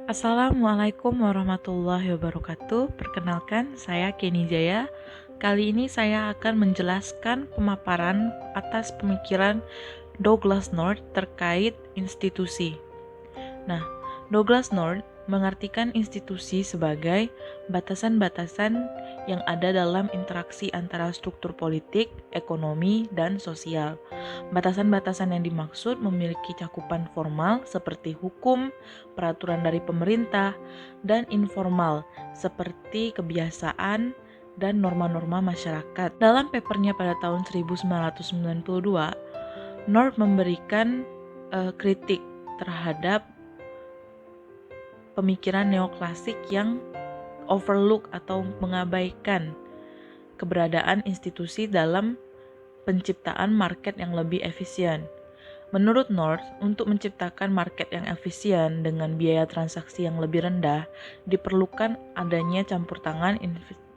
Assalamualaikum warahmatullahi wabarakatuh. Perkenalkan, saya Kenny Jaya. Kali ini saya akan menjelaskan pemaparan atas pemikiran Douglas North terkait institusi. Nah, Douglas North mengartikan institusi sebagai batasan-batasan yang ada dalam interaksi antara struktur politik, ekonomi, dan sosial. Batasan-batasan yang dimaksud memiliki cakupan formal seperti hukum, peraturan dari pemerintah, dan informal seperti kebiasaan dan norma-norma masyarakat. Dalam papernya pada tahun 1992, North memberikan kritik terhadap pemikiran neoklasik yang overlook atau mengabaikan keberadaan institusi dalam penciptaan market yang lebih efisien. Menurut North, untuk menciptakan market yang efisien dengan biaya transaksi yang lebih rendah, diperlukan adanya campur tangan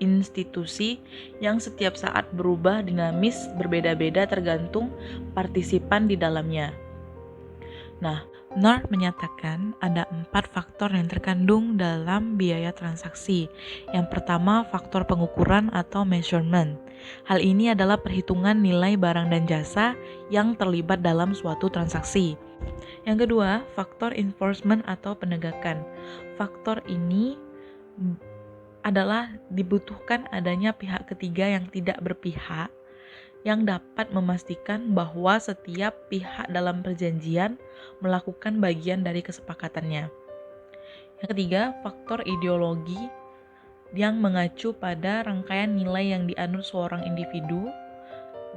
institusi yang setiap saat berubah dinamis berbeda-beda tergantung partisipan di dalamnya. Nah, North menyatakan ada 4 faktor yang terkandung dalam biaya transaksi. Yang pertama, faktor pengukuran atau measurement. Hal ini adalah perhitungan nilai barang dan jasa yang terlibat dalam suatu transaksi. Yang kedua, faktor enforcement atau penegakan. Faktor ini adalah dibutuhkan adanya pihak ketiga yang tidak berpihak yang dapat memastikan bahwa setiap pihak dalam perjanjian melakukan bagian dari kesepakatannya. Yang ketiga, faktor ideologi yang mengacu pada rangkaian nilai yang dianut seorang individu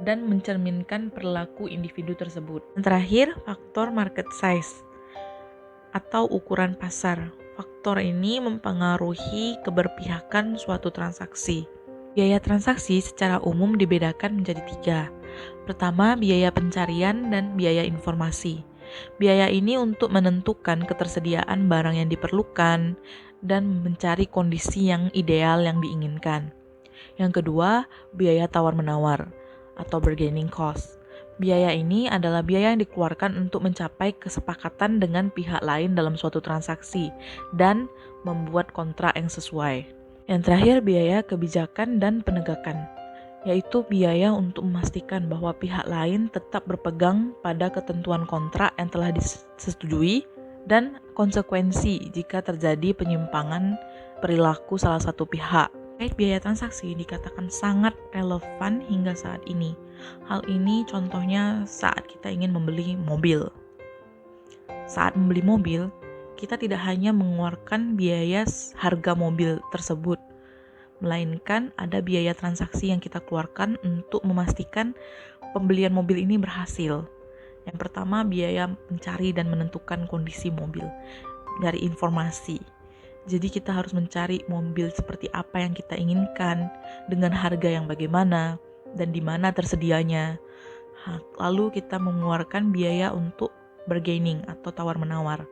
dan mencerminkan perilaku individu tersebut. Yang terakhir, faktor market size atau ukuran pasar. Faktor ini mempengaruhi keberpihakan suatu transaksi. Biaya transaksi secara umum dibedakan menjadi 3. Pertama, biaya pencarian dan biaya informasi. Biaya ini untuk menentukan ketersediaan barang yang diperlukan dan mencari kondisi yang ideal yang diinginkan. Yang kedua, biaya tawar-menawar atau bargaining cost. Biaya ini adalah biaya yang dikeluarkan untuk mencapai kesepakatan dengan pihak lain dalam suatu transaksi dan membuat kontrak yang sesuai. Yang terakhir, biaya kebijakan dan penegakan, yaitu biaya untuk memastikan bahwa pihak lain tetap berpegang pada ketentuan kontrak yang telah disetujui dan konsekuensi jika terjadi penyimpangan perilaku salah satu pihak. Biaya transaksi dikatakan sangat relevan hingga saat ini. Hal ini contohnya saat kita ingin membeli mobil. Saat membeli mobil, kita tidak hanya mengeluarkan biaya harga mobil tersebut, melainkan ada biaya transaksi yang kita keluarkan untuk memastikan pembelian mobil ini berhasil. Yang pertama, biaya mencari dan menentukan kondisi mobil dari informasi. Jadi kita harus mencari mobil seperti apa yang kita inginkan, dengan harga yang bagaimana, dan di mana tersedianya. Lalu kita mengeluarkan biaya untuk bargaining atau tawar-menawar.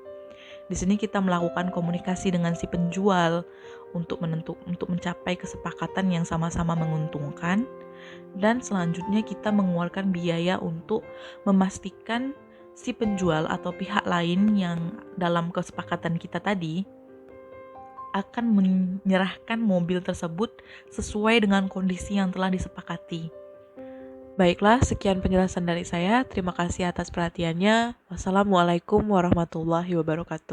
Di sini kita melakukan komunikasi dengan si penjual untuk mencapai kesepakatan yang sama-sama menguntungkan, dan selanjutnya kita mengeluarkan biaya untuk memastikan si penjual atau pihak lain yang dalam kesepakatan kita tadi akan menyerahkan mobil tersebut sesuai dengan kondisi yang telah disepakati. Baiklah, sekian penjelasan dari saya. Terima kasih atas perhatiannya. Wassalamualaikum warahmatullahi wabarakatuh.